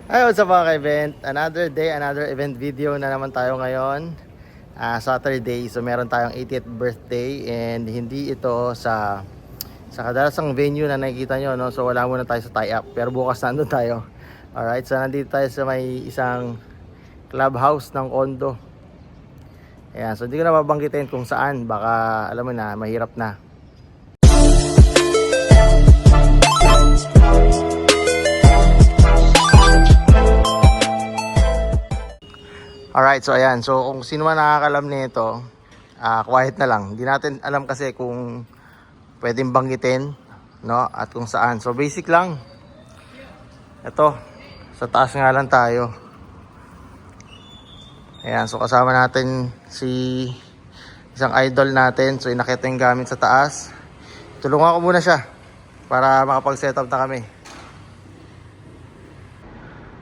Hi, what's up mga ka-event? Another day, another event video na naman tayo ngayon. Saturday, so meron tayong 80th birthday and hindi ito sa kadalasang venue na nakikita nyo, no? So wala muna tayo sa tie-up, pero bukas nandun tayo. Alright, so nandito tayo sa may isang clubhouse ng condo. Ayan, so hindi ko na babanggitin kung saan, baka alam mo na, mahirap na. Alright, so ayan. So kung sino man nakakalam nito, quiet na lang. Hindi natin alam kasi kung pwedeng banggitin, no? At kung saan. So basic lang. Ito, sa taas nga lang tayo. Ayan, so kasama natin si isang idol natin. So inakita yung gamit sa taas. Tulungan ko muna siya para makapag-setup na kami.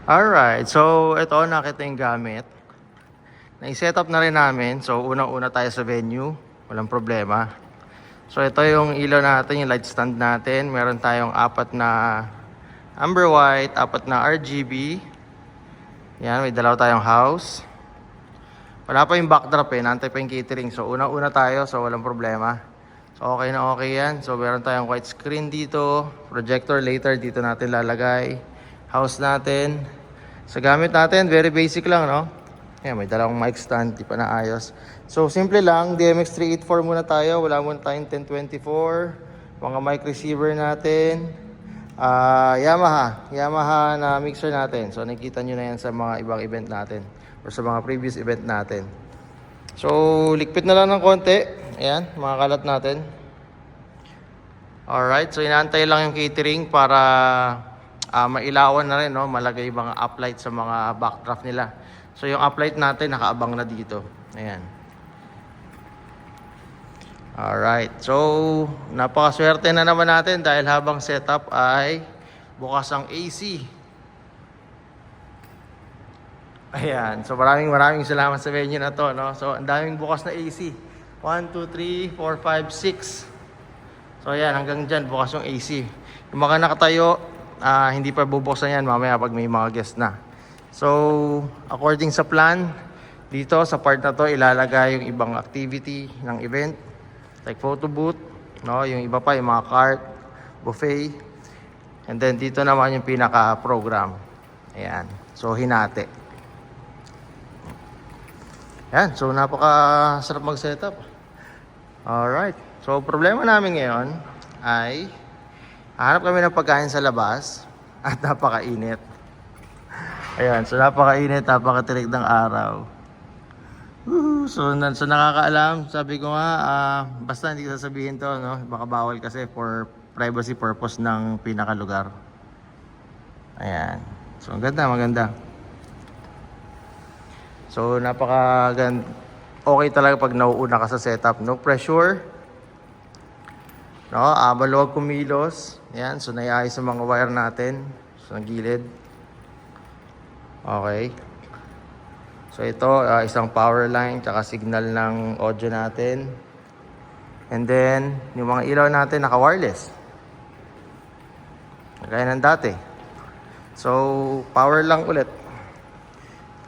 Alright, so ito, nakita yung gamit. Na-setup na rin namin. So unang-una tayo sa venue. Walang problema. So ito yung ilaw natin, yung light stand natin. Meron tayong apat na amber white, apat na RGB. Yan, may dalaw tayong house. Wala pa yung backdrop nantay pa yung catering. So unang-una tayo, so walang problema. So okay na okay yan. So meron tayong white screen dito. Projector later dito natin lalagay. House natin. Sa gamit natin, very basic lang, no? Yan, may dalawang mic stand, di pa naayos. So, simple lang, DMX384 muna tayo. Wala muna tayong 1024. Mga mic receiver natin. Yamaha na mixer natin. So, nakikita nyo na yan sa mga ibang event natin. Or sa mga previous event natin. So, likpit na lang ng konti. Ayan, mga kalat natin. Alright, so inaantay lang yung catering para mailawan na rin, no? Malagay yung mga uplight sa mga backdrop nila. So yung uplight natin nakaabang na dito. Ayan. Alright. So napakaswerte na naman natin dahil habang setup ay bukas ang AC. Ayan. So maraming salamat sa venue na to, no? So ang daming bukas na AC. 1, 2, 3, 4, 5, 6. So ayan, hanggang dyan bukas yung AC. Yung mga nakatayo, hindi pa bubuksan yan mamaya pag may mga guest na. So, according sa plan, dito sa part na to ilalagay yung ibang activity ng event. Like photo booth, no? Yung iba pa, yung mga cart, buffet. And then dito naman yung pinaka-program. Ayan. So, hinati. Ayan. So, napaka-sarap mag-setup. Alright. So, problema namin ngayon ay hanap kami ng pagkain sa labas at napakainit. Ayan, so napakainit, napakatirik ng araw. So nakakaalam, sabi ko nga, basta hindi ko sasabihin to, no? Baka bawal kasi for privacy purpose ng pinakalugar. Ayan. So maganda. So okay talaga pag nauuna ka sa setup, no pressure. No, maluwag kumilos. Ayan, so naiayos sa mga wire natin sa gilid. Okay. So ito, isang power line tsaka signal ng audio natin. And then, yung mga ilaw natin naka-wireless. Gaya ng dati. So, power lang ulit.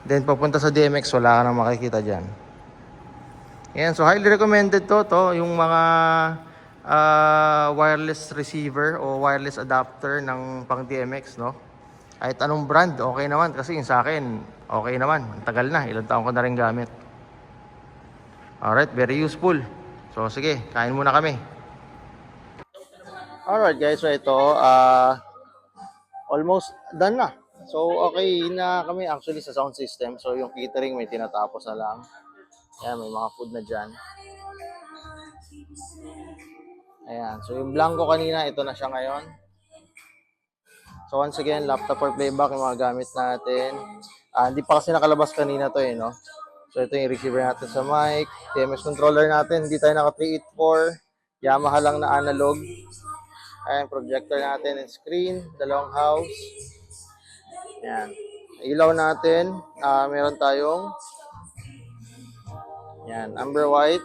Then, papunta sa DMX, wala ka nang makikita dyan. Yan, so highly recommended to. Yung mga wireless receiver o wireless adapter ng pang DMX, no? Kahit anong brand, okay naman. Kasi yung sa akin, okay naman. Ang tagal na. Ilang taon ko na rin gamit. Alright, very useful. So, sige. Kain muna kami. Alright guys, so ito, almost done na. So, okay na kami actually sa sound system. So, yung catering may tinatapos na lang. Ayan, may mga food na dyan. Ayan, so yung blanco kanina, ito na siya ngayon. So once again, laptop for playback yung mga gamit natin. Hindi pa kasi nakalabas kanina to no? So ito yung receiver natin sa mic. TMS controller natin, hindi tayo naka 384. Yamaha lang na analog. Ayan, projector natin and screen. Dalawang house. Ayan. Ilaw natin, meron tayong ayan, amber white.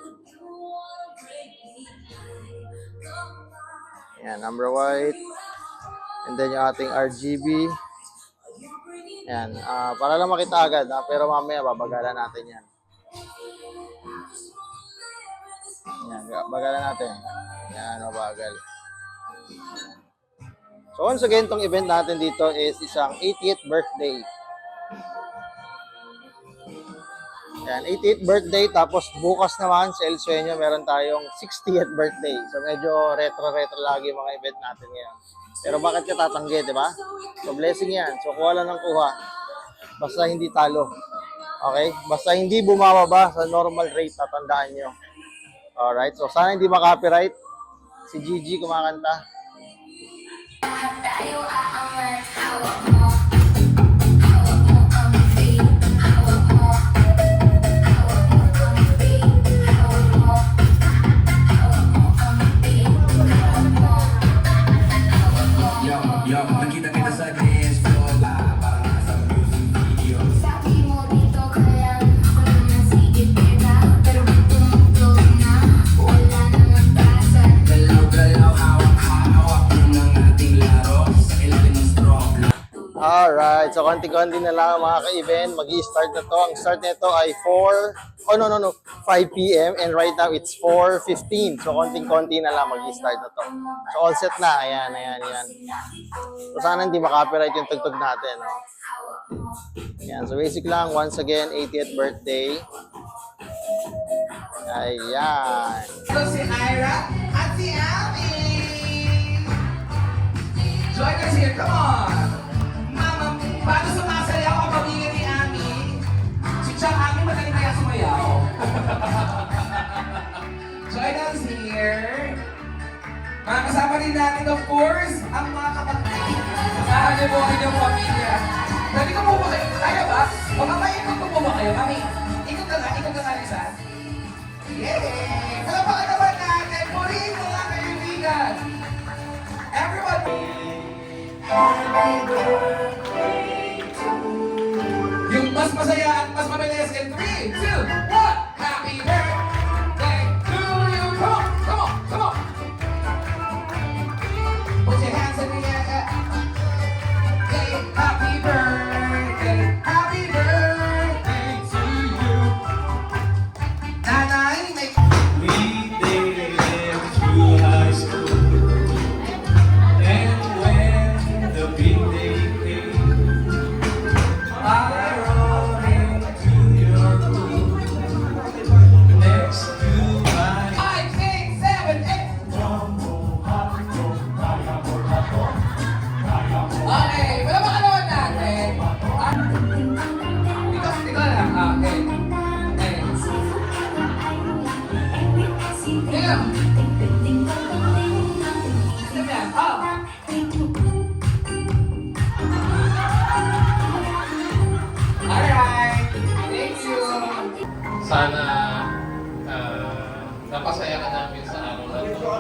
Ayan, amber white. And then yung ating RGB. Ayan, para lang makita agad, pero mamaya babagalan natin yan. Ayan, bagalan natin. Ayan, mabagal. So once again, itong event natin dito is isang 80th birthday. Ayan, 80th birthday, tapos bukas naman sa El Sueño, meron tayong 60th birthday. So medyo retro-retro lagi mga event natin ngayon. Pero bakit ka tatanggi, di ba? So blessing yan. So kuha lang ng kuha. Basta hindi talo. Okay? Basta hindi bumababa sa normal rate, tatandaan nyo. Alright, so sana hindi makapiright. Si Gigi kumakanta. Yo, nakita kita sa dance floor parang nasa music video. Sabi mo dito ka lang, ako lang nasigit kita. Pero tumugtog na, wala nang magtasad. Galaw-galaw, hawak-hawak ng ating laro. Sa ilalim ng stroke. Alright, so konti-konti na lang mga ka-event. Mag-i-start na to. Ang start nito ay 5 p.m. and right now it's 4:15. So konting-konti na lang mag-i-start na to. So all set na. Ayan. So sana hindi makapiright yung tugtog natin. No? Ayan, so basic lang. Once again, 80th birthday. Ayan. Ito si Ira at si Abby. Join us here, come on. Mama, paano sumasayaw ang pamilya ni Abby? Si Chang Abby magaling kaya sumayaw. Join us here. Mga kasama rin natin, of course, ang mga kapatid. Saan mo ang inyong pamilya. Pwede ko po ba kayo? Kaya ba? Baka maikot ko po ba kayo? Mami, ikot ka nga, Lisa. Yay! Palapakan naman natin! Purihin mo nga kaibigan! Everyone! Yung mas masaya at mas mabilis in 3, 2, 1! Happy birthday to you! Come on! Put your hands in the air. Happy birthday to you! Nanay, may... We dated through high school, and when the big day came, I rolled into your room next to my 5, 6, 7, 8. Okay, wala ba naman natin? Ikaw lang. Okay. Ikaw. Ito yan. Alright. Thank you. Sana napasaya ka namin sa araw na ito.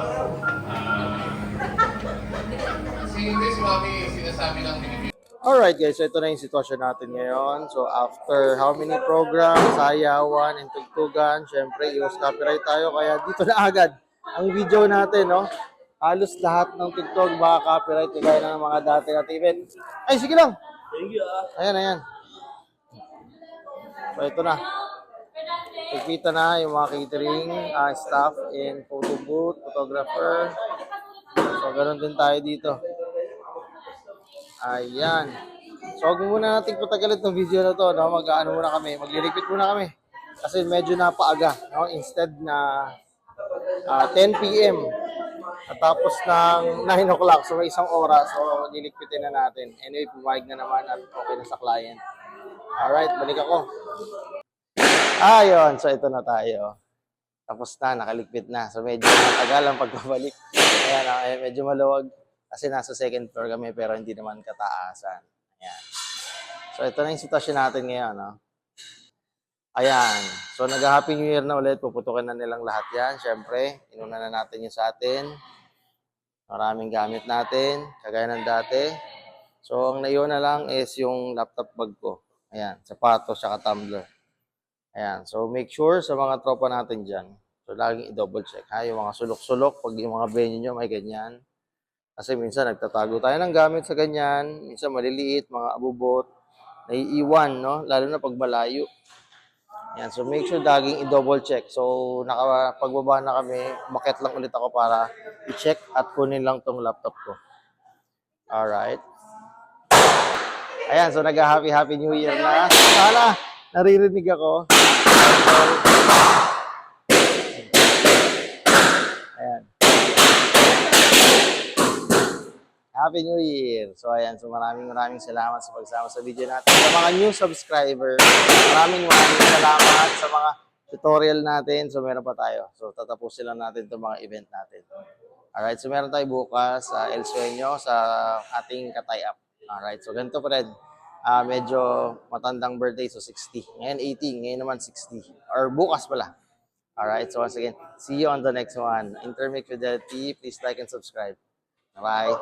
Si Mami, sinasabi lang din. Alright guys, so ito na yung sitwasyon natin ngayon. So after how many programs, sayawan, and tugtugan, syempre iwas copyright tayo. Kaya dito na agad ang video natin, no? Halos lahat ng tugtog baka copyright kagaya ng mga dati nating event. Ay, sige lang! Ayan. So ito na. Nagkita na yung mga catering, staff, and photo booth, photographer. So ganoon din tayo dito. Ayan. So, huwag muna natin patagalin ng video na to, no? Mag-ano muna kami, magli-repeat muna kami. Kasi medyo napaaga, no? Instead na 10 p.m. at tapos ng 9 o'clock, so may isang oras, so lilikpitin na natin. Anyway, pumayag na naman at okay na sa client. Alright, balik ako. Ayun, so ito na tayo. Tapos na, nakaligpit na. So medyo matagal ang pagbabalik. Ayan, medyo maluwag. Kasi nasa second floor kami pero hindi naman kataasan. Ayan. So ito na yung sitwasyon natin ngayon. No? Ayan. So nag-Happy New Year na ulit. Puputukin na nilang lahat yan. Siyempre, inuna na natin yung sa atin. Maraming gamit natin. Kagaya ng dati. So ang naiwan na lang is yung laptop bag ko. Ayan. Sapatos, saka tumbler. Ayan. So make sure sa mga tropa natin dyan. So laging i-double check. Ha? Yung mga sulok-sulok. Pag yung mga venue nyo may ganyan. Kasi minsan nagtatago tayo ng gamit sa ganyan, minsan maliliit, mga abubot, naiiwan, no? Lalo na pag malayo. Yan, so make sure laging i-double check. So, pagbaba na kami, umakyat lang ulit ako para i-check at kunin lang tong laptop ko. Alright. Ayan, so nag-happy New Year na. Sana naririnig ako. Ayan. Happy New Year! So ayan, so maraming salamat sa pagsama sa video natin. Sa mga new subscriber, maraming salamat sa mga tutorial natin. So meron pa tayo. So tatapusin lang natin itong mga event natin. Alright, so meron tayo bukas sa El Sueño sa ating katay-up. Alright, so ganito pa rin. Medyo matandang birthday, so 60. Ngayon 80, ngayon naman 60. Or bukas pala. Alright, so once again, see you on the next one. Intermix Fidelity, please like and subscribe. Bye!